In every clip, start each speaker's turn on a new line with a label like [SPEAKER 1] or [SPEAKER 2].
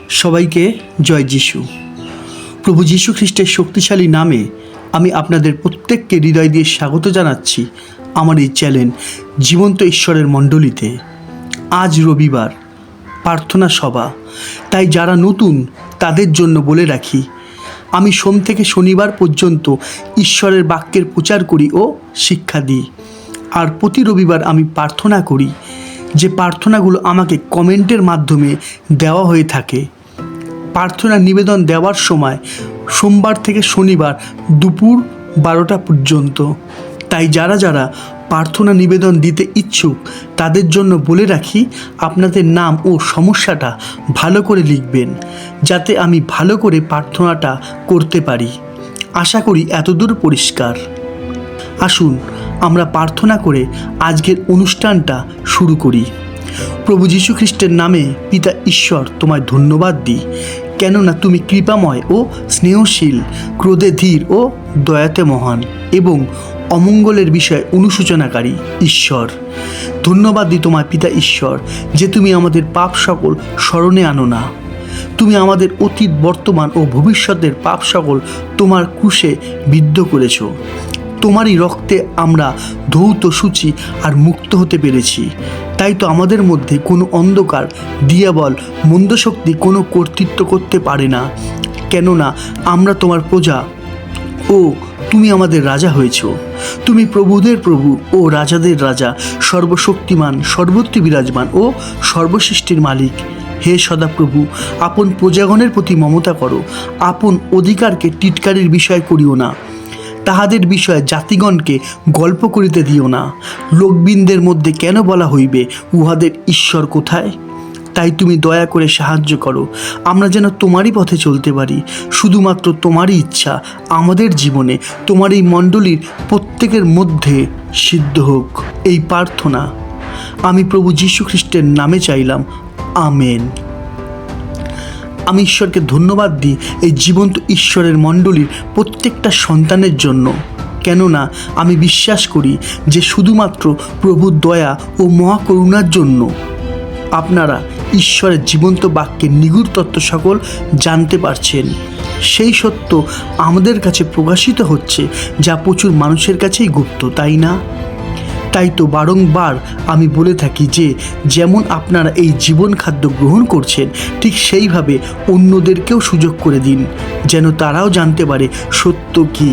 [SPEAKER 1] সবাইকে জয় যিশু। প্রভু যীশু খ্রিস্টের শক্তিশালী নামে আমি আপনাদের প্রত্যেককে হৃদয় দিয়ে স্বাগত জানাচ্ছি আমার এই চ্যানেল জীবন্ত ঈশ্বরের মণ্ডলীতে। আজ রবিবার প্রার্থনা সভা, তাই যারা নতুন তাদের জন্য বলে রাখি, আমি সোম থেকে শনিবার পর্যন্ত ঈশ্বরের বাক্যের প্রচার করি ও শিক্ষা দিই। আর প্রতি রবিবার আমি প্রার্থনা করি, যে প্রার্থনাগুলো আমাকে কমেন্টের মাধ্যমে দেওয়া হয়ে থাকে। প্রার্থনা নিবেদন দেওয়ার সময় সোমবার থেকে শনিবার দুপুর 12টা পর্যন্ত। তাই যারা যারা প্রার্থনা নিবেদন দিতে ইচ্ছুক তাদের জন্য বলে রাখি, আপনাদের নাম ও সমস্যাটা ভালো করে লিখবেন, যাতে আমি ভালো করে প্রার্থনাটা করতে পারি। আশা করি এতদূর পরিষ্কার। আসুন আমরা প্রার্থনা করে আজকের অনুষ্ঠানটা শুরু করি। প্রভু যীশু খ্রিস্টের নামে পিতা ঈশ্বর, তোমায় ধন্যবাদ দিই, কেননা তুমি কৃপাময় ও স্নেহশীল, ক্রোধে ধীর ও দয়াতে মহান এবং অমঙ্গলের বিষয়ে অনুসূচনাকারী ঈশ্বর। ধন্যবাদ দিই তোমায় পিতা ঈশ্বর, যে তুমি আমাদের পাপ সকল স্মরণে আনো না। তুমি আমাদের অতীত, বর্তমান ও ভবিষ্যতের পাপ সকল তোমার ক্রুশে বিদ্ধ করেছ। তোমারই রক্তে আমরা ধৌত, সূচি আর মুক্ত হতে পেরেছি। তাই তো আমাদের মধ্যে কোনো অন্ধকার, দিয়াবল, মন্দ শক্তি কোনো কর্তৃত্ব করতে পারে না, কেননা আমরা তোমার প্রজা ও তুমি আমাদের রাজা হয়েছ। তুমি প্রভুদের প্রভু ও রাজাদের রাজা, সর্বশক্তিমান, সর্বত্র বিরাজমান ও সর্বসৃষ্টির মালিক। হে সদাপ্রভু, আপন প্রজাগণের প্রতি মমতা করো। আপন অধিকারকে টিটকারির বিষয় করিও না। তাহাদের বিষয়ে জাতিগণকে গল্প করিতে দিও না। লোকবৃন্দের মধ্যে কেন বলা হইবে, উহাদের ঈশ্বর কোথায়? তাই তুমি দয়া করে সাহায্য করো, আমরা যেন তোমারই পথে চলতে পারি। শুধুমাত্র তোমারই ইচ্ছা আমাদের জীবনে, তোমার এই মণ্ডলীর প্রত্যেকের মধ্যে সিদ্ধ হোক। এই প্রার্থনা আমি প্রভু যীশু খ্রিস্টের নামে চাইলাম, আমেন। আমি ঈশ্বরকে ধন্যবাদ দিই এই জীবন্ত ঈশ্বরের মণ্ডলীর প্রত্যেকটা সন্তানের জন্য, কেননা আমি বিশ্বাস করি যে শুধুমাত্র প্রভুর দয়া ও মহাকরুণার জন্য আপনারা ঈশ্বরের জীবন্ত বাক্যের নিগুড় তত্ত্ব সকল জানতে পারছেন। সেই সত্য আমাদের কাছে প্রকাশিত হচ্ছে, যা প্রচুর মানুষের কাছেই গুপ্ত, তাই না? তাই তো বারংবার আমি বলে থাকি যে যেমন আপনারা এই জীবন খাদ্য গ্রহণ করছেন, ঠিক সেইভাবে অন্যদেরকেও সুযোগ করে দিন, যেন তারাও জানতে পারে সত্য কী।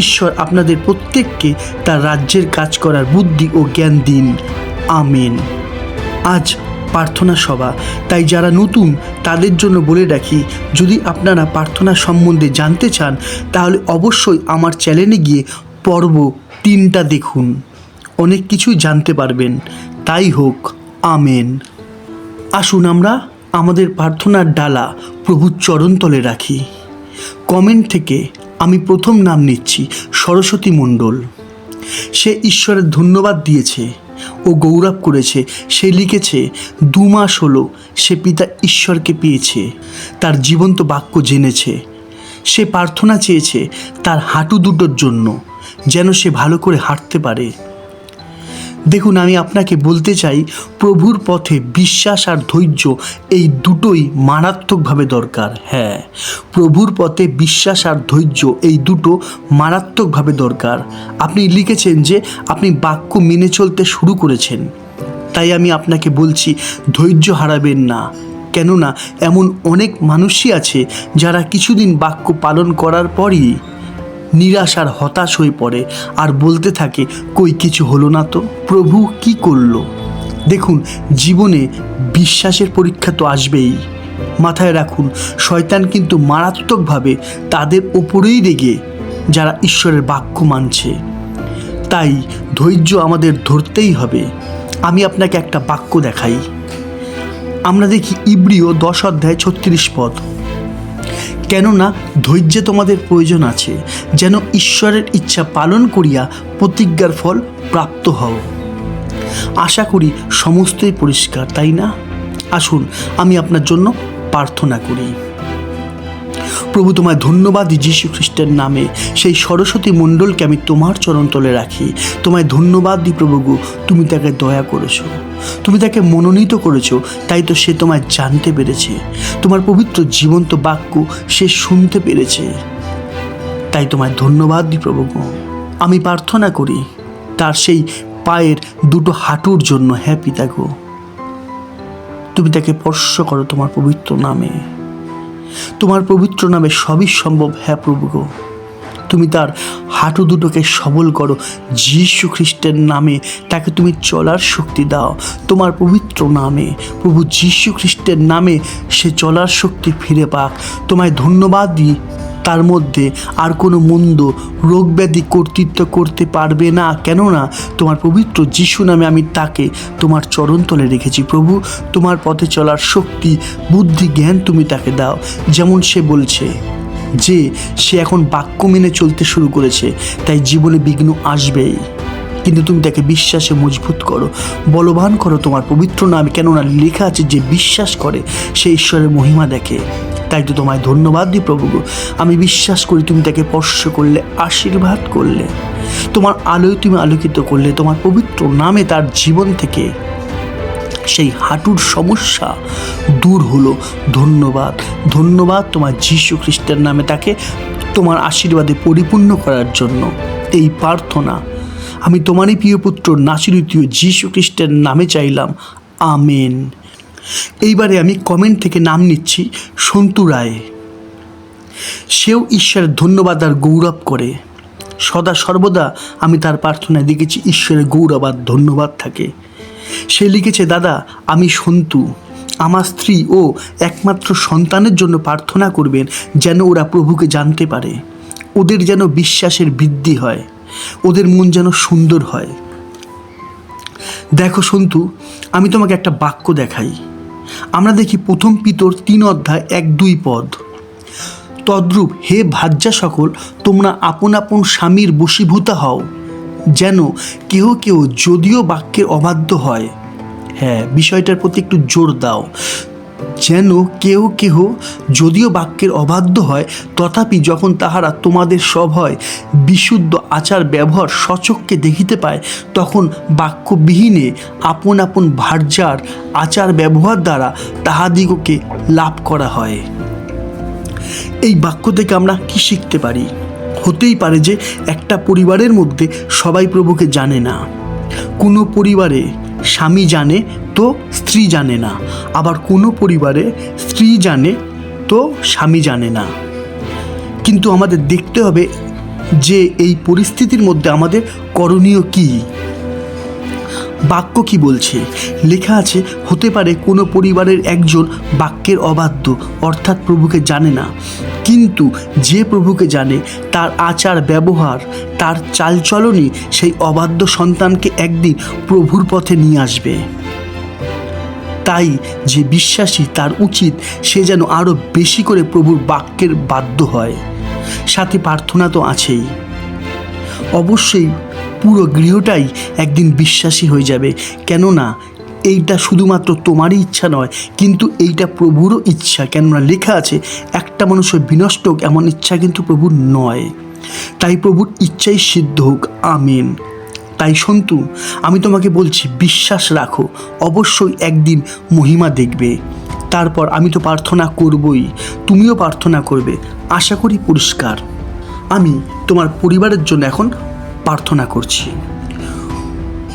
[SPEAKER 1] ঈশ্বর আপনাদের প্রত্যেককে তার রাজ্যের কাজ করার বুদ্ধি ও জ্ঞান দিন, আমেন। আজ প্রার্থনা সভা, তাই যারা নতুন তাদের জন্য বলে রাখি, যদি আপনারা প্রার্থনা সম্বন্ধে জানতে চান তাহলে অবশ্যই আমার চ্যানেলে গিয়ে পর্ব 3টা দেখুন, অনেক কিছুই জানতে পারবেন। তাই হোক, আমেন। আসুন আমরা আমাদের প্রার্থনার ডালা প্রভুর চরণতলে রাখি। কমেন্ট থেকে আমি প্রথম নাম নিচ্ছি, সরস্বতী মণ্ডল। সে ঈশ্বরের ধন্যবাদ দিয়েছে ও গৌরব করেছে। সে লিখেছে, 2 মাস হলো সে পিতা ঈশ্বরকে পেয়েছে, তার জীবন্ত বাক্য জেনেছে। সে প্রার্থনা চেয়েছে তার হাঁটু দুটোর জন্য, যেন সে ভালো করে হাঁটতে পারে। দেখুন, আমি আপনাকে বলতে চাই, প্রভুর পথে বিশ্বাস আর ধৈর্য, এই দুটোই মারাত্মকভাবে দরকার। হ্যাঁ, প্রভুর পথে বিশ্বাস আর ধৈর্য, এই দুটো মারাত্মকভাবে দরকার। আপনি লিখেছেন যে আপনি বাক্য মেনে চলতে শুরু করেছেন, তাই আমি আপনাকে বলছি, ধৈর্য হারাবেন না। কেননা এমন অনেক মানুষই আছে যারা কিছুদিন বাক্য পালন করার পরই নিরাশ আর হতাশ হয়ে পড়ে আর বলতে থাকে, কই কিছু হলো না তো, প্রভু কি করলো? দেখুন, জীবনে বিশ্বাসের পরীক্ষা তো আসবেই। মাথায় রাখুন, শয়তান কিন্তু মারাত্মকভাবে তাদের ওপরেই রেগে, যারা ঈশ্বরের বাক্য মানছে। তাই ধৈর্য আমাদের ধরতেই হবে। আমি আপনাকে একটা বাক্য দেখাই। আমরা দেখি ইব্রিয় 10 অধ্যায় 36 পদ, কেননা ধৈর্যে তোমাদের প্রয়োজন আছে, যেন ঈশ্বরের ইচ্ছা পালন করিয়া প্রতিজ্ঞার ফল প্রাপ্ত হও। আশা করি সমস্তই পরিষ্কার, তাই না? আসুন আমি আপনার জন্য প্রার্থনা করি। প্রভু তোমায় ধন্যবাদ দিই যীশু খ্রিস্টের নামে। সেই সরস্বতী মণ্ডলকে আমি তোমার চরণতলে রাখি। তোমায় ধন্যবাদ দিই প্রভু গো, তুমি তাকে দয়া করেছো, তুমি তাকে মনোনীত করেছো, তাই তো সে তোমায় জানতে পেরেছে। তোমার পবিত্র জীবন্ত বাক্য সে শুনতে পেরেছে, তাই তোমায় ধন্যবাদ দিই প্রভু গো। আমি প্রার্থনা করি তার সেই পায়ের দুটো হাঁটুর জন্য। হ্যাঁ পিতা গো, তুমি তাকে স্পর্শ করো তোমার পবিত্র নামে। তোমার পবিত্র নামে সবই সম্ভব। হ্যাঁ প্রভু গো, তুমি তার হাঁটু দুটোকে সবল করো যীশু খ্রিস্টের নামে। তাকে তুমি চলার শক্তি দাও তোমার পবিত্র নামে। প্রভু যীশু খ্রিস্টের নামে সে চলার শক্তি ফিরে পাক। তোমায় ধন্যবাদ দিই, তার মধ্যে আর কোনো মন্দ রোগ ব্যাধি কর্তৃত্ব করতে পারবে না, কেননা তোমার পবিত্র যিশু নামে আমি তাকে তোমার চরণতলে রেখেছি। প্রভু, তোমার পথে চলার শক্তি, বুদ্ধি, জ্ঞান তুমি তাকে দাও। যেমন সে বলছে যে সে এখন বাক্য মেনে চলতে শুরু করেছে, তাই জীবনে বিঘ্ন আসবেই, কিন্তু তুমি তাকে বিশ্বাসে মজবুত করো, বলবান করো তোমার পবিত্র নামে, কেননা লেখা আছে যে বিশ্বাস করে সে ঈশ্বরের মহিমা দেখে। তাই তো তোমায় ধন্যবাদ দিই প্রভু গো। আমি বিশ্বাস করি তুমি তাকে স্পর্শ করলে, আশীর্বাদ করলে, তোমার আলোয় তুমি আলোকিত করলে। তোমার পবিত্র নামে তার জীবন থেকে সেই হাঁটুর সমস্যা দূর হলো। ধন্যবাদ, ধন্যবাদ তোমার যীশু খ্রিস্টের নামে তাকে তোমার আশীর্বাদে পরিপূর্ণ করার জন্য। এই প্রার্থনা আমি তোমারই প্রিয় পুত্র নাসিরীয় যীশু খ্রিস্টের নামে চাইলাম, আমেন। এইবারে আমি কমেন্ট থেকে নাম নিচ্ছি সন্তু রায়। সেও ঈশ্বরের ধন্যবাদ আর গৌরব করে। সদা সর্বদা আমি তার প্রার্থনায় দেখেছি ঈশ্বরের গৌরব আর ধন্যবাদ থাকে। সে লিখেছে, দাদা আমি সন্তু, আমার স্ত্রী ও একমাত্র সন্তানের জন্য প্রার্থনা করবেন, যেন ওরা প্রভুকে জানতে পারে, ওদের যেন বিশ্বাসের বৃদ্ধি হয়, ওদের মন যেন সুন্দর হয়। দেখো সন্তু, আমি তোমাকে একটা বাক্য দেখাই। আমরা দেখি প্রথম পিতর 3 অধ্যায় 1-2 পদ, তদ্রূপ হে ভার্যা সকল, তোমরা আপন আপন স্বামীর বশীভূতা হও, যেন কেহ কেউ যদিও বাক্যের অবাধ্য হয়। হ্যাঁ, বিষয়টার প্রতি একটু জোর দাও। যেন কেহ কেহ যদিও বাক্যের অবাধ্য হয়, তথাপি যখন তাহারা তোমাদের সভয় বিশুদ্ধ আচার ব্যবহার স্বচক্ষে দেখিতে পায়, তখন বাক্যবিহীনে আপন আপন ভার্যার আচার ব্যবহার দ্বারা তাহাদিগকে লাভ করা হয়। এই বাক্য থেকে আমরা কি শিখতে পারি? হতেই পারে যে একটা পরিবারের মধ্যে সবাই প্রভুকে জানে না। কোনো পরিবারে স্বামী জানে তো স্ত্রী জানে না, আবার কোনো পরিবারে স্ত্রী জানে তো স্বামী জানে না। কিন্তু আমাদের দেখতে হবে যে এই পরিস্থিতির মধ্যে আমাদের করণীয় কী। বাক্য কি বলছে? লেখা আছে, হতে পারে কোনো পরিবারের একজন বাক্যের অবাধ্য, অর্থাৎ প্রভুকে জানে না, কিন্তু যে প্রভুকে জানে তার আচার ব্যবহার, তার চালচলনই সেই অবাধ্য সন্তানকে একদিন প্রভুর পথে নিয়ে আসবে। তাই যে বিশ্বাসী তার উচিত সে যেন আরও বেশি করে প্রভুর বাক্যের বাধ্য হয়। সাথে প্রার্থনা তো আছেই। অবশ্যই পুরো গৃহটাই একদিন বিশ্বাসী হয়ে যাবে, কেননা এইটা শুধুমাত্র তোমারই ইচ্ছা নয়, কিন্তু এইটা প্রভুরও ইচ্ছা। কেননা লেখা আছে, একটা মানুষের বিনষ্ট হোক এমন ইচ্ছা কিন্তু প্রভুর নয়। তাই প্রভুর ইচ্ছাই সিদ্ধ হোক, আমিন। তাই সন্তু, আমি তোমাকে বলছি, বিশ্বাস রাখো, অবশ্যই একদিন মহিমা দেখবে। তারপর আমি তো প্রার্থনা করবই, তুমিও প্রার্থনা করবে, আশা করি পরিষ্কার। আমি তোমার পরিবারের জন্য এখন প্রার্থনা করছি।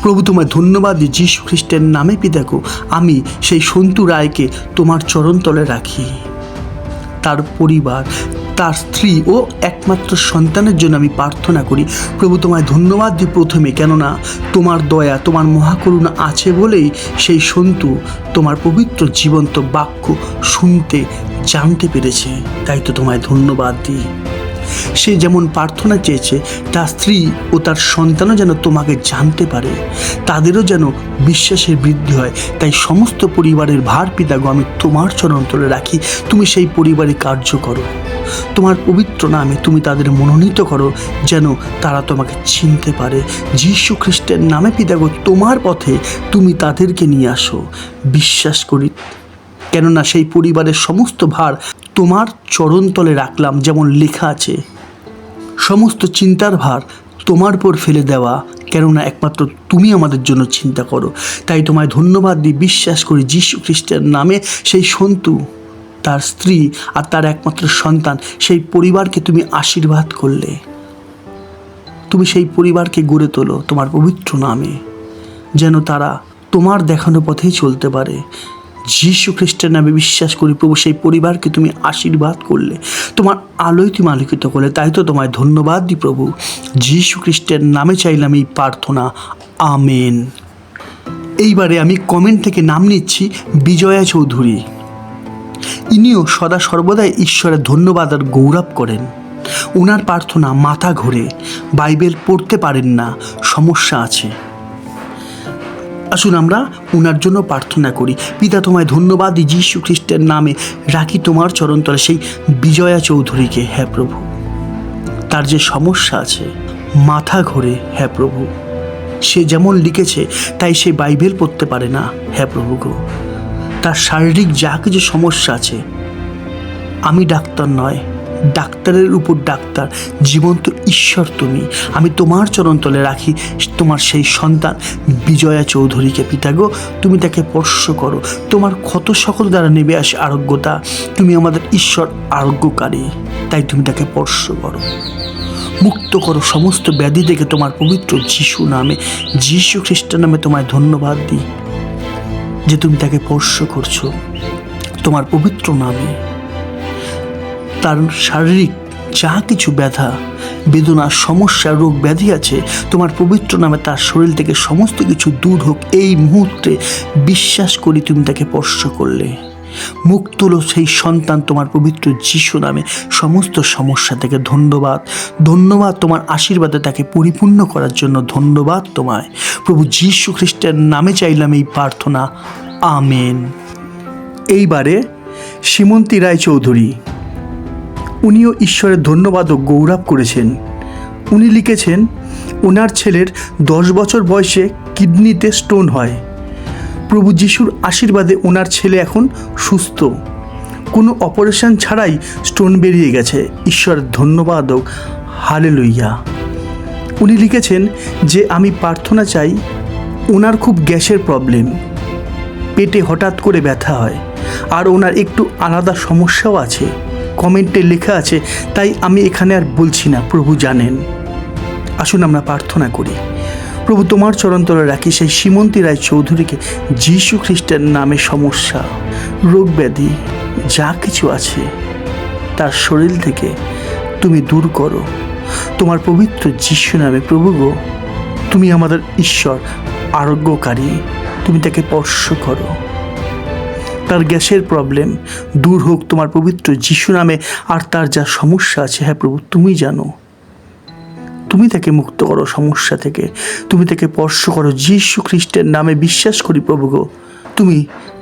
[SPEAKER 1] প্রভু তোমায় ধন্যবাদ দিই যীশু খ্রিস্টের নামে পিতাগো, আমি সেই সন্তু রায়কে তোমার চরণতলে রাখি। তার পরিবার, তার স্ত্রী ও একমাত্র সন্তানের জন্য আমি প্রার্থনা করি। প্রভু তোমায় ধন্যবাদ দিই প্রথমে, কেননা তোমার দয়া, তোমার মহাকরুণা আছে বলেই সেই সন্তু তোমার পবিত্র জীবন্ত বাক্য শুনতে, জানতে পেরেছে। তাই তো তোমায় ধন্যবাদ দিই। সে যেমন প্রার্থনা চেয়েছে, তার স্ত্রী ও তার সন্তানও যেন তোমাকে জানতে পারে, তাদেরও যেন বিশ্বাসের বৃদ্ধি হয়। তাই সমস্ত পরিবারের ভার পিতাগো আমি তোমার চরণতলে রাখি। তুমি সেই পরিবারে কার্য করো, তোমার পবিত্র নামে তুমি তাদের মনোনীত করো, যেন তারা তোমাকে চিনতে পারে। যীশু খ্রিস্টের নামে পিতাগো তোমার পথে তুমি তাদেরকে নিয়ে আসো। বিশ্বাস করি, কেননা সেই পরিবারের সমস্ত ভার তোমার চরণতলে রাখলাম। যেমন লেখা আছে, সমস্ত চিন্তার ভার তোমার উপর ফেলে দেওয়া, কেননা একমাত্র তুমি আমাদের জন্য চিন্তা করো। তাই তোমায় ধন্যবাদ দিই, বিশ্বাস করি যীশু খ্রিস্টের নামে সেই সন্তু, তার স্ত্রী আর তার একমাত্র সন্তান, সেই পরিবারকে তুমি আশীর্বাদ করলে। তুমি সেই পরিবারকে গড়ে তোলো তোমার পবিত্র নামে, যেন তারা তোমার দেখানো পথেই চলতে পারে। যীশু খ্রিস্টের নামে বিশ্বাস করি প্রভু, সেই পরিবারকে তুমি আশীর্বাদ করলে, তোমার আলোয় তুমি আলোকিত করলে। তাই তো তোমায় ধন্যবাদ দিই প্রভু। যীশু খ্রিস্টের নামে চাইলাম এই প্রার্থনা, আমেন। এইবারে আমি কমেন্ট থেকে নাম নিচ্ছি বিজয়া চৌধুরী। ইনিও সদা সর্বদাই ঈশ্বরের ধন্যবাদ আর গৌরব করেন। ওনার প্রার্থনা, মাথা ঘোরে, বাইবেল পড়তে পারেন না, সমস্যা আছে। আসুন আমরা ওনার জন্য প্রার্থনা করি। পিতা, তোমায় ধন্যবাদ দিই, যীশু খ্রিস্টের নামে রাখি তোমার চরণতলে সেই বিজয়া চৌধুরীকে। হ্যাঁ প্রভু, তার যে সমস্যা আছে, মাথা ঘোরে, হ্যাঁ প্রভু, সে যেমন লিখেছে তাই সে বাইবেল পড়তে পারে না। হ্যাঁ প্রভু গো, তার শারীরিক যা কিছু সমস্যা আছে, আমি ডাক্তার নয়, ডাক্তারের উপর ডাক্তার, জীবন্ত ঈশ্বর তুমি। আমি তোমার চরণতলে রাখি তোমার সেই সন্তান বিজয়া চৌধুরীকে। পিতা গো, তুমি তাকে স্পর্শ করো, তোমার ক্ষত সকল দ্বারা নেমে আসে আরোগ্যতা। তুমি আমাদের ঈশ্বর আরোগ্যকারী, তাই তুমি তাকে স্পর্শ করো, মুক্ত করো সমস্ত ব্যাধি থেকে তোমার পবিত্র যীশু নামে, যীশু খ্রিস্টের নামে তোমায় ধন্যবাদ দিই যে তুমি তাকে স্পর্শ করছো তোমার পবিত্র নামে। তার শারীরিক যা কিছু ব্যথা বেদনা সমস্যা রোগ ব্যাধি আছে, তোমার পবিত্র নামে তার শরীর থেকে সমস্ত কিছু দূর হোক এই মুহূর্তে। বিশ্বাস করি তুমি তাকে স্পর্শ করলে, মুক্ত হলো সেই সন্তান তোমার পবিত্র যীশু নামে সমস্ত সমস্যা থেকে। ধন্যবাদ, ধন্যবাদ তোমার আশীর্বাদে তাকে পরিপূর্ণ করার জন্য। ধন্যবাদ তোমায় প্রভু, যীশু খ্রিস্টের নামে চাইলাম এই প্রার্থনা, আমেন। এইবারে সীমন্তী রায়চৌধুরী, উনিও ঈশ্বরের ধন্যবাদ ও গৌরব করেছেন। উনি লিখেছেন, ওনার ছেলের 10 বছর বয়সে কিডনিতে স্টোন হয়। প্রভু যিশুর আশীর্বাদে ওনার ছেলে এখন সুস্থ, কোনো অপারেশন ছাড়াই স্টোন বেরিয়ে গেছে। ঈশ্বরের ধন্যবাদ হোক, হালেলুইয়া। উনি লিখেছেন যে আমি প্রার্থনা চাই, ওনার খুব গ্যাসের প্রবলেম, পেটে হঠাৎ করে ব্যথা হয়, আর ওনার একটু আলাদা সমস্যাও আছে। কমেন্টে লেখা আছে, তাই আমি এখানে আর বলছি না, প্রভু জানেন। আসুন আমরা প্রার্থনা করি। প্রভু, তোমার চরণতলে রাখি সেই সীমন্তী রায়চৌধুরীকে। যীশু খ্রিস্টের নামে সমস্যা রোগ ব্যাধি যা কিছু আছে তার শরীর থেকে তুমি দূর করো তোমার পবিত্র যীশু নামে। প্রভু গো, তুমি আমাদের ঈশ্বর আরোগ্যকারী, তুমি তাকে স্পর্শ করো, তার গ্যাসের প্রবলেম দূর হোক তোমার পবিত্র যীশু নামে। আর তার যা সমস্যা আছে, হ্যাঁ প্রভু তুমি জানো, তুমি তাকে মুক্ত করো সমস্যা থেকে, তুমি তাকে স্পর্শ করো যীশু খ্রিস্টের নামে। বিশ্বাস করি প্রভু গো, তুমি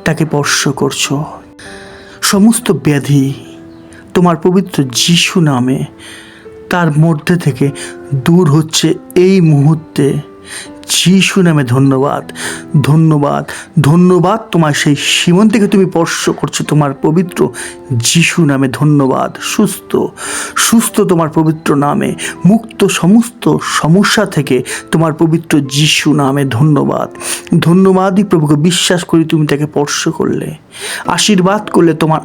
[SPEAKER 1] তাকে স্পর্শ করছো। সমস্ত ব্যাধি তোমার পবিত্র যীশু নামে তার মধ্যে থেকে দূর হচ্ছে এই মুহূর্তে। যীশু নামে ধন্যবাদ, ধন্যবাদ, ধন্যবাদ তোমার সেই সীমন্তকে তুমি স্পর্শ করছো তোমার পবিত্র যীশু নামে। ধন্যবাদ, সুস্থ সুস্থ তোমার পবিত্র নামে, মুক্ত সমস্ত সমস্যা থেকে তোমার পবিত্র যীশু নামে। ধন্যবাদ, ধন্যবাদই প্রভুকে। বিশ্বাস করি তুমি তাকে স্পর্শ করলে, আশীর্বাদ করলে, তোমার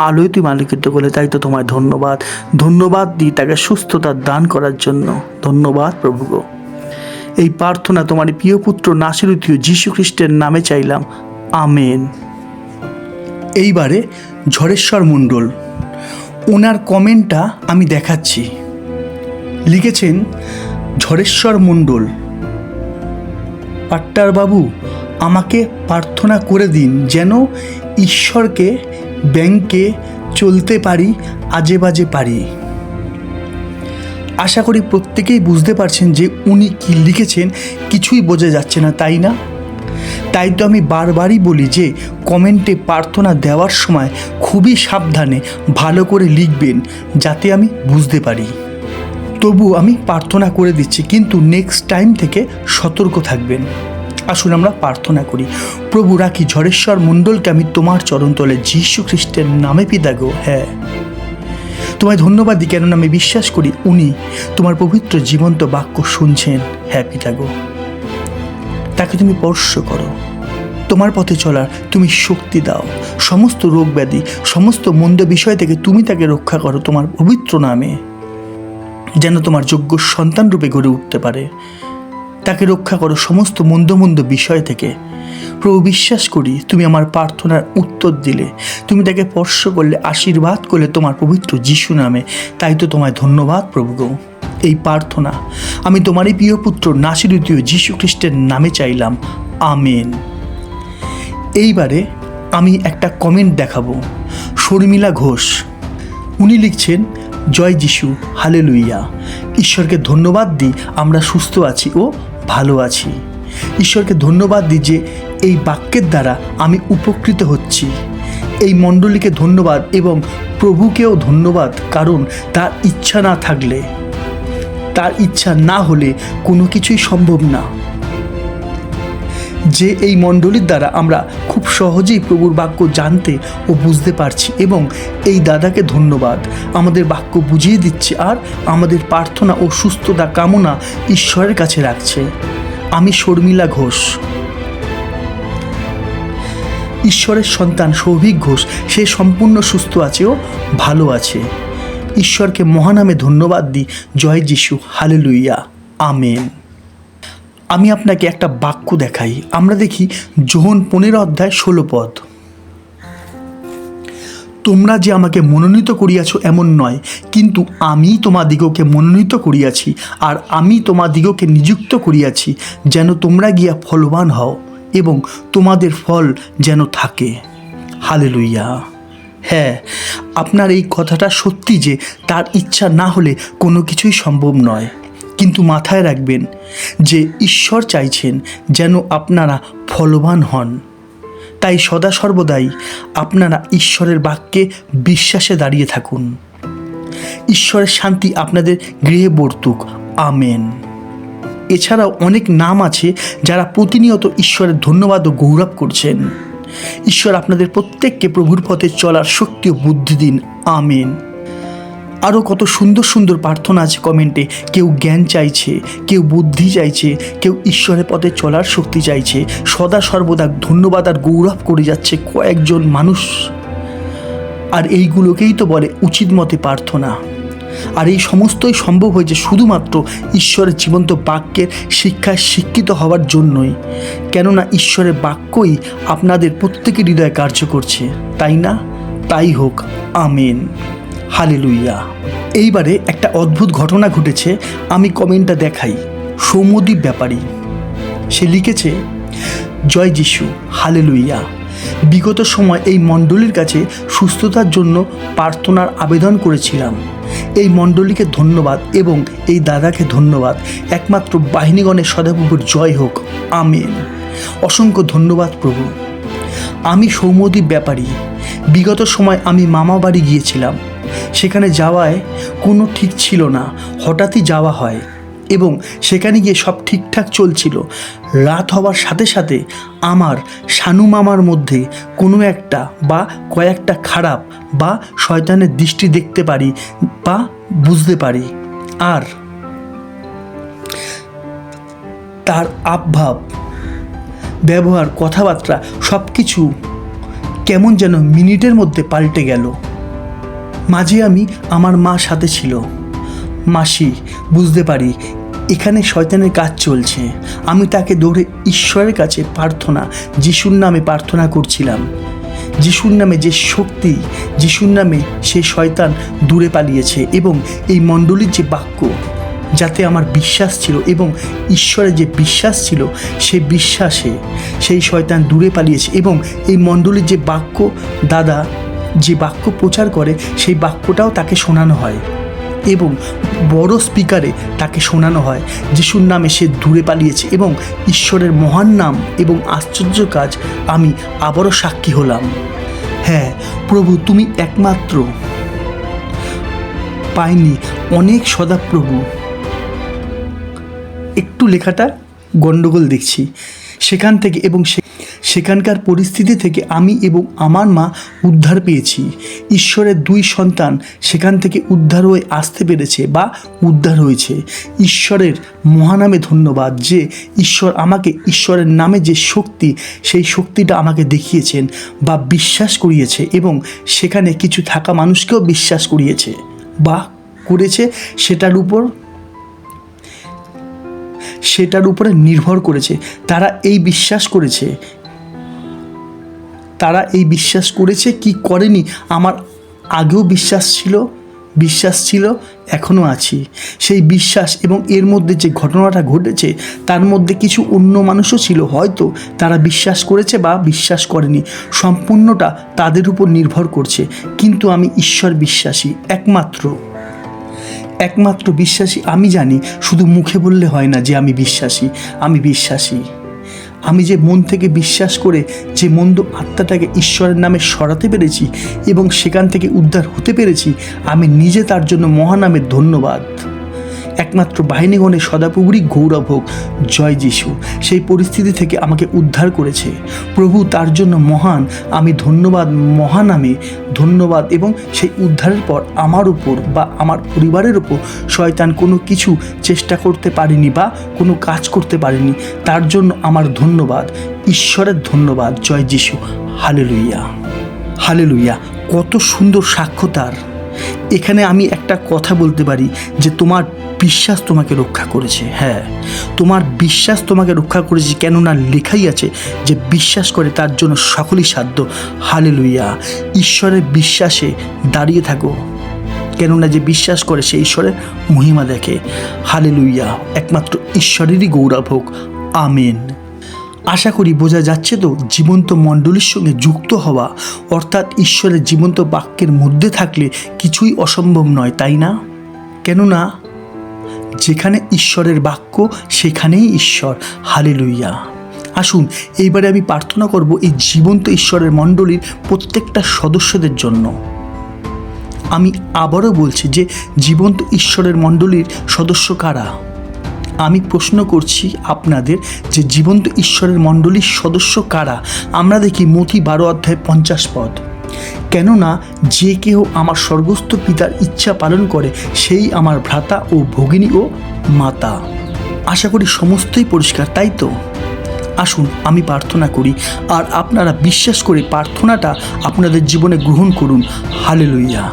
[SPEAKER 1] আলোয় তুমি আলোকিত করলে। তাই তো তোমায় ধন্যবাদ, ধন্যবাদ দিই তাকে সুস্থতা দান করার জন্য। ধন্যবাদ প্রভু গো। এই প্রার্থনা তোমার প্রিয় পুত্র নাসিরুতীয় যীশু খ্রিস্টের নামে চাইলাম, আমেন। এইবারে ঝড়েশ্বর মণ্ডল, ওনার কমেন্টটা আমি দেখাচ্ছি। লিখেছেন ঝড়েশ্বর মণ্ডল, পাট্টার বাবু আমাকে প্রার্থনা করে দিন যেন ঈশ্বরকে ব্যাংকে চলতে পারি, আজে বাজে পারি। আশা করি প্রত্যেকেই বুঝতে পারছেন যে উনি কি লিখেছেন, কিছুই বোঝা যাচ্ছে না, তাই না? তাই তো আমি বারবারই বলি যে কমেন্টে প্রার্থনা দেওয়ার সময় খুবই সাবধানে ভালো করে লিখবেন যাতে আমি বুঝতে পারি। তবু আমি প্রার্থনা করে দিচ্ছি, কিন্তু নেক্সট টাইম থেকে সতর্ক থাকবেন। আসুন আমরা প্রার্থনা করি। প্রভু, রাখি ঝড়েশ্বর মণ্ডলকে আমি তোমার চরণতলে যীশু খ্রিস্টের নামে পিতা গো। হ্যাঁ, তোমায় ধন্যবাদ দিই, কেননা আমি বিশ্বাস করি উনি তোমার পবিত্র জীবন্ত বাক্য শুনছেন। হ্যাঁ পিতা গো, তাকে তুমি স্পর্শ করো, তোমার পথে চলার তুমি শক্তি দাও, সমস্ত রোগ ব্যাধি, সমস্ত মন্দ বিষয় থেকে তুমি তাকে রক্ষা করো তোমার পবিত্র নামে, যেন তোমার যোগ্য সন্তান রূপে গড়ে উঠতে পারে। তাকে রক্ষা করো সমস্ত মন্দ মন্দ বিষয় থেকে। প্রভু, বিশ্বাস করি তুমি আমার প্রার্থনার উত্তর দিলে, তুমি তাকে স্পর্শ করলে, আশীর্বাদ করলে তোমার পবিত্র যিশু নামে। তাই তো তোমায় ধন্যবাদ প্রভু গো। এই প্রার্থনা আমি তোমারই প্রিয় পুত্র নাসিরুতীয় যীশু খ্রিস্টের নামে চাইলাম, আমেন। এইবারে আমি একটা কমেন্ট দেখাবো। শর্মিলা ঘোষ, উনি লিখছেন, জয় যিশু, হালেলুইয়া। ঈশ্বরকে ধন্যবাদ দিই আমরা সুস্থ আছি ও ভালো আছি। ঈশ্বরকে ধন্যবাদ দিই যে এই বাক্যের দ্বারা আমি উপকৃত হচ্ছি। এই মণ্ডলীকে ধন্যবাদ এবং প্রভুকেও ধন্যবাদ, কারণ তার ইচ্ছা না থাকলে, তার ইচ্ছা না হলে কোনো কিছুই সম্ভব না। যে এই মণ্ডলীর দ্বারা আমরা খুব সহজেই প্রভুর বাক্য জানতে ও বুঝতে পারছি, এবং এই দাদাকে ধন্যবাদ, আমাদের বাক্য বুঝিয়ে দিচ্ছে আর আমাদের প্রার্থনা ও সুস্থতা কামনা ঈশ্বরের কাছে রাখছে। আমি শর্মিলা ঘোষ, ঈশ্বরের সন্তান সৌভিক ঘোষ, সে সম্পূর্ণ সুস্থ আছে ও ভালো আছে। ঈশ্বরকে মহানামে ধন্যবাদ দিই। জয় যিশু, হালেলুইয়া, আমেন। আমি আপনাকে একটা বাক্য দেখাই। আমরা দেখি যোহন 15:16। তোমরা যে আমাকে মনোনীত করিয়াছ এমন নয়, কিন্তু আমি তোমাদিগকে মনোনীত করিয়াছি, আর আমি তোমাদিগকে নিযুক্ত করিয়াছি, যেন তোমরা গিয়া ফলবান হও এবং তোমাদের ফল যেন থাকে। হালেলুইয়া। হ্যাঁ, আপনার এই কথাটা সত্যি যে তার ইচ্ছা না হলে কোনো কিছুই সম্ভব নয়। কিন্তু মাথায় রাখবেন যে ঈশ্বর চাইছেন যেন আপনারা ফলবান হন। তাই সদা সর্বদাই আপনারা ঈশ্বরের বাক্যে বিশ্বাসে দাঁড়িয়ে থাকুন। ঈশ্বরের শান্তি আপনাদের গৃহে বর্তুক, আমেন। এছাড়াও অনেক নাম আছে যারা প্রতিনিয়ত ঈশ্বরের ধন্যবাদ ও গৌরব করছেন। ঈশ্বর আপনাদের প্রত্যেককে প্রভুর পথে চলার শক্তি ও বুদ্ধি দিন, আমেন। আরও কত সুন্দর সুন্দর প্রার্থনা আছে কমেন্টে। কেউ জ্ঞান চাইছে, কেউ বুদ্ধি চাইছে, কেউ ঈশ্বরের পথে চলার শক্তি চাইছে। সদা সর্বদা ধন্যবাদ আর গৌরব করে যাচ্ছে কয়েকজন মানুষ। আর এইগুলোকেই তো বলে উচিত মতে প্রার্থনা। আর এই সমস্তই সম্ভব হয়েছে শুধুমাত্র ঈশ্বরের জীবন্ত বাক্যের শিক্ষায় শিক্ষিত হওয়ার জন্যই। কেননা ঈশ্বরের বাক্যই আপনাদের প্রত্যেকের হৃদয়ে কার্য করছে, তাই না? তাই হোক, আমেন, হালেলুইয়া। এইবারে একটা অদ্ভুত ঘটনা ঘটেছে, আমি কমেন্টটা দেখাই। সৌম্যদীপ ব্যাপারী, সে লিখেছে, জয় যিশু, হালেলুইয়া। বিগত সময় এই মণ্ডলীর কাছে সুস্থতার জন্য প্রার্থনার আবেদন করেছিলাম। এই মণ্ডলীকে ধন্যবাদ এবং এই দাদাকে ধন্যবাদ। একমাত্র বাহিনীগণের সদাপ্রভুর জয় হোক, আমেন। অসংখ্য ধন্যবাদ প্রভু। আমি সৌম্যদীপ ব্যাপারী। বিগত সময় আমি মামা বাড়ি গিয়েছিলাম। সেখানে যাওয়ায় কোনো ঠিক ছিল না, হঠাৎই যাওয়া হয় এবং সেখানে গিয়ে সব ঠিকঠাক চলছিল। রাত হওয়ার সাথে সাথে আমার শানু মামার মধ্যে কোনো একটা বা কয়েকটা খারাপ বা শয়তানের দৃষ্টি দেখতে পারি বা বুঝতে পারি। আর তার আবভাব, ব্যবহার, কথাবার্তা সব কিছু কেমন যেন মিনিটের মধ্যে পাল্টে গেল। মাঝে আমি আমার মা সাথে ছিল। মাসি, বুঝতে পারি এখানে শয়তানের কাজ চলছে। আমি তাকে দৌড়ে ঈশ্বরের কাছে প্রার্থনা, যিশুর নামে প্রার্থনা করছিলাম। যিশুর নামে যে শক্তি, যিশুর নামে সে শয়তান দূরে পালিয়েছে। এবং এই মণ্ডলীর যে বাক্য, যাতে আমার বিশ্বাস ছিল এবং ঈশ্বরের যে বিশ্বাস ছিল, সে বিশ্বাসে সেই শয়তান দূরে পালিয়েছে। এবং এই মণ্ডলীর যে বাক্য, দাদা যে বাক্য প্রচার করে, সেই বাক্যটাও তাকে শোনানো হয় এবং বড় স্পিকারে তাকে শোনানো হয়। যিশুর নামে সে দূরে পালিয়েছে এবং ঈশ্বরের মহান নাম এবং আশ্চর্য কাজ আমি আবারও সাক্ষী হলাম। হ্যাঁ প্রভু, তুমি একমাত্র, পাইনি অনেক সদাপ্রভু। একটু লেখাটা গণ্ডগোল দেখছি। সেখান থেকে এবং সেখানকার পরিস্থিতি থেকে আমি এবং আমার মা উদ্ধার পেয়েছি। ঈশ্বরের 2 সন্তান সেখান থেকে উদ্ধার হয়ে আসতে পেরেছে বা উদ্ধার হয়েছে। ঈশ্বরের মহানামে ধন্যবাদ যে ঈশ্বর আমাকে ঈশ্বরের নামে যে শক্তি, সেই শক্তিটা আমাকে দেখিয়েছেন বা বিশ্বাস করিয়েছে, এবং সেখানে কিছু থাকা মানুষকেও বিশ্বাস করিয়েছে বা করেছে। সেটার উপরে নির্ভর করেছে। তারা এই বিশ্বাস করেছে কি করেনি, আমার আগেও বিশ্বাস ছিল, এখনও আছি। সেই বিশ্বাস এবং এর মধ্যে যে ঘটনাটা ঘটেছে তার মধ্যে কিছু অন্য মানুষও ছিল, হয়তো তারা বিশ্বাস করেছে বা বিশ্বাস করেনি, সম্পূর্ণটা তাদের উপর নির্ভর করছে। কিন্তু আমি ঈশ্বর বিশ্বাসী, একমাত্র বিশ্বাসী। আমি জানি শুধু মুখে বললে হয় না যে আমি বিশ্বাসী। আমি যে মন থেকে বিশ্বাস করে যে মন্দ আত্মাটাকে ঈশ্বরের নামে সরাতে পেরেছি এবং সেখান থেকে উদ্ধার হতে পেরেছি, আমি নিজে তার জন্য মহানামের ধন্যবাদ। একমাত্র বাহিনীগণের সদাপ্রভুরই গৌরব হোক। জয় যিশু। সেই পরিস্থিতি থেকে আমাকে উদ্ধার করেছে প্রভু, তার জন্য মহান আমি ধন্যবাদ, মহানামে ধন্যবাদ। এবং সেই উদ্ধারের পর আমার উপর বা আমার পরিবারের উপর শয়তান কোনো কিছু চেষ্টা করতে পারেনি বা কোনো কাজ করতে পারেনি। তার জন্য আমার ধন্যবাদ, ঈশ্বরের ধন্যবাদ। জয় যিশু। Hallelujah, hallelujah. কত সুন্দর সাক্ষ্য তার। এখানে আমি একটা কথা বলতে পারি যে তোমার বিশ্বাস তোমাকে রক্ষা করেছে। হ্যাঁ, তোমার বিশ্বাস তোমাকে রক্ষা করেছে, কেননা লেখাই আছে যে বিশ্বাস করে তার জন্য সকলই সাধ্য। হালেলুয়া। ঈশ্বরের বিশ্বাসে দাঁড়িয়ে থাকো, কেননা যে বিশ্বাস করে সে ঈশ্বরের মহিমা দেখে। হালেলুয়া। একমাত্র ঈশ্বরেরই গৌরব হোক। আমেন। আশা করি বোঝা যাচ্ছে তো, জীবন্ত মণ্ডলীর সঙ্গে যুক্ত হওয়া অর্থাৎ ঈশ্বরের জীবন্ত বাক্যের মধ্যে থাকলে কিছুই অসম্ভব নয়, তাই না? কেননা যেখানে ঈশ্বরের বাক্য সেখানেই ঈশ্বর। হালেলুয়া। আসুন এইবারে আমি প্রার্থনা করব এই জীবন্ত ঈশ্বরের মণ্ডলীর প্রত্যেকটা সদস্যদের জন্য। আমি আবারও বলছি যে জীবন্ত ঈশ্বরের মণ্ডলীর সদস্য কারা? আমি প্রশ্ন করছি আপনাদের যে জীবন্ত ঈশ্বরের মণ্ডলীর সদস্য কারা? আমরা দেখি মথি 12:50 কেননা যে কেউ আমার স্বর্গস্থ পিতার ইচ্ছা পালন করে সেই আমার ভ্রাতা ও ভগিনী ও মাতা। আশা করি সমস্তই পরিষ্কার, তাই তো? আসুন আমি প্রার্থনা করি আর আপনারা বিশ্বাস করে প্রার্থনাটা আপনাদের জীবনে গ্রহণ করুন। হালেলুয়া।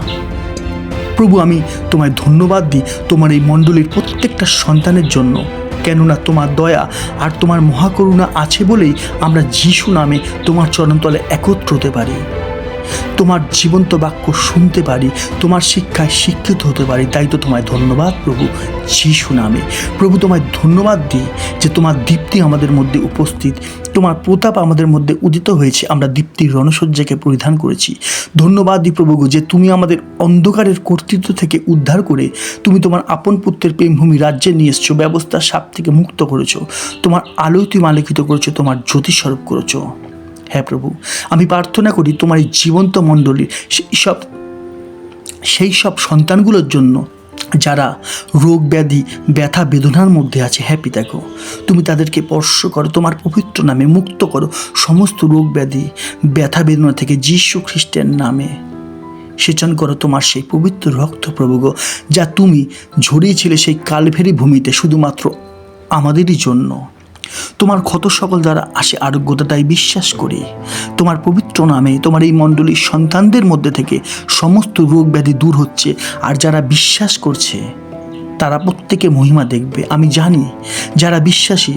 [SPEAKER 1] প্রভু, আমি তোমায় ধন্যবাদ দিই তোমার এই মণ্ডলীর প্রত্যেকটা সন্তানের জন্য, কেননা তোমার দয়া আর তোমার মহাকরুণা আছে বলেই আমরা যিশু নামে তোমার চরণতলে একত্র হতে পারি, তোমার জীবন্ত বাক্য শুনতে পারি, তোমার শিক্ষায় শিক্ষিত হতে পারি। তাই তো তোমায় ধন্যবাদ প্রভু, যিশু নামে। প্রভু, তোমায় ধন্যবাদ দিই যে তোমার দীপ্তি আমাদের মধ্যে উপস্থিত, তোমার প্রতাপ আমাদের মধ্যে উদিত হয়েছে, আমরা দীপ্তির রণসজ্জাকে পরিধান করেছি। ধন্যবাদ দিই প্রভু যে তুমি আমাদের অন্ধকারের কর্তৃত্ব থেকে উদ্ধার করে তুমি তোমার আপন পুত্রের প্রেমভূমি রাজ্যে নিয়ে এসছো, ব্যবস্থার সাপ থেকে মুক্ত করেছো, তোমার আলোয় তুমি আলোকিত করেছো, তোমার জ্যোতিস্বরূপ করেছো। হ্যাঁ প্রভু, আমি প্রার্থনা করি তোমার এই জীবন্ত মণ্ডলীর সেই সব সন্তানগুলোর জন্য যারা রোগ ব্যাধি ব্যথা বেদনার মধ্যে আছে। হ্যাঁ পিতাগো, তুমি তাদেরকে স্পর্শ করো, তোমার পবিত্র নামে মুক্ত করো সমস্ত রোগ ব্যাধি ব্যথা বেদনা থেকে যীশু খ্রিস্টের নামে। সেচন করো তোমার সেই পবিত্র রক্ত প্রভুগো, যা তুমি ঝরিয়েছিলে সেই কালভেরি ভূমিতে শুধুমাত্র আমাদেরই জন্য। তোমার ক্ষত সকল দ্বারা আসে আরোগ্যতা, তাই বিশ্বাস করি তোমার পবিত্র নামে তোমার এই মণ্ডলীর সন্তানদের মধ্যে থেকে সমস্ত রোগ ব্যাধি দূর হচ্ছে। আর যারা বিশ্বাস করছে তারা প্রত্যেকে মহিমা দেখবে। আমি জানি যারা বিশ্বাসী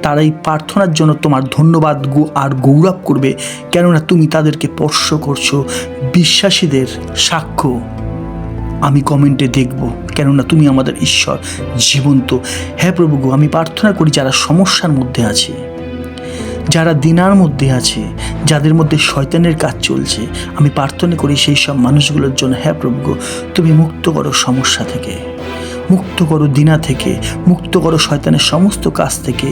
[SPEAKER 1] তারা এই প্রার্থনার জন্য তোমার ধন্যবাদ আর গৌরব করবে, কেননা তুমি তাদেরকে স্পর্শ করছো। বিশ্বাসীদের সাক্ষ্য আমি কমেন্টে দেখব, কেননা তুমি আমাদের ঈশ্বর জীবন্ত। হ্যাঁ প্রভু গো, আমি প্রার্থনা করি যারা সমস্যার মধ্যে আছে, যারা দিনার মধ্যে আছে, যাদের মধ্যে শয়তানের কাজ চলছে, আমি প্রার্থনা করি সেই সব মানুষগুলোর জন্য। হ্যাঁ প্রভু গো, তুমি মুক্ত করো সমস্যা থেকে, মুক্ত করো দিনা থেকে, মুক্ত করো শয়তানের সমস্ত কাজ থেকে।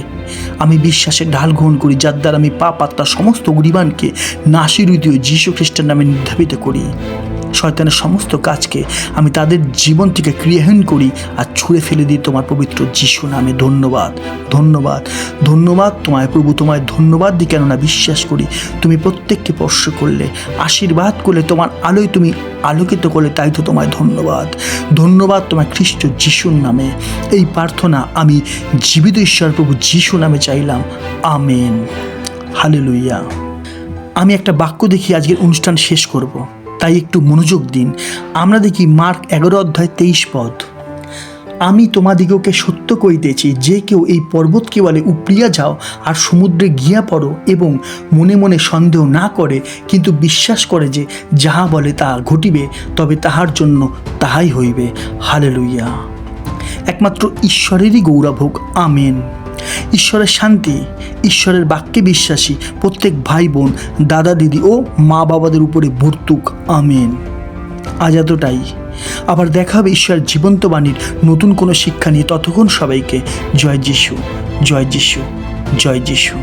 [SPEAKER 1] আমি বিশ্বাসের ঢাল গ্রহণ করি, যার দ্বারা আমি পাপ আত্মা সমস্ত গরিবানকে নাশিরুদীয় যীশু খ্রিস্টের নামে নির্ধারিত করি। শয়তানের সমস্ত কাজকে আমি তাদের জীবন থেকে ক্রিয়াহীন করি আর ছুঁড়ে ফেলে দিই তোমার পবিত্র যিশু নামে। ধন্যবাদ, ধন্যবাদ, ধন্যবাদ তোমায় প্রভু, তোমায় ধন্যবাদ দিই, কেননা বিশ্বাস করি তুমি প্রত্যেককে স্পর্শ করলে, আশীর্বাদ করলে, তোমার আলোয় তুমি আলোকিত করলে, তাই তো তোমায় ধন্যবাদ। ধন্যবাদ তোমায় খ্রিস্ট যিশুর নামে। এই প্রার্থনা আমি জীবিত ঈশ্বর প্রভু যিশু নামে চাইলাম, আমেন। হালেলুয়া। আমি একটা বাক্য দেখি আজকের অনুষ্ঠান শেষ করব, তাই একটু মনোযোগ দিন। আমরা দেখি মার্ক 11:23 আমি তোমাদিগকে সত্য কইতেছি, যে কেউ এই পর্বতকে বলে উপড়িয়া যাও আর সমুদ্রে গিয়া পড়ো, এবং মনে মনে সন্দেহ না করে, কিন্তু বিশ্বাস করে যে যাহা বলে তা ঘটিবে, তবে তাহার জন্য তাহাই হইবে। হালেলুয়া। একমাত্র ঈশ্বরেরই গৌরব হোক, আমেন। ঈশ্বরের শান্তি, ঈশ্বরের বাক্যে বিশ্বাসী প্রত্যেক ভাই বোন, দাদা দিদি ও মা বাবাদের উপরে বর্তুক, আমেন। আজ এতটাই। আবার দেখা হবে ঈশ্বরের জীবন্ত বাণীর নতুন কোনো শিক্ষা নিয়ে। ততক্ষণ সবাইকে জয় যিশু, জয় যিশু, জয় যিশু।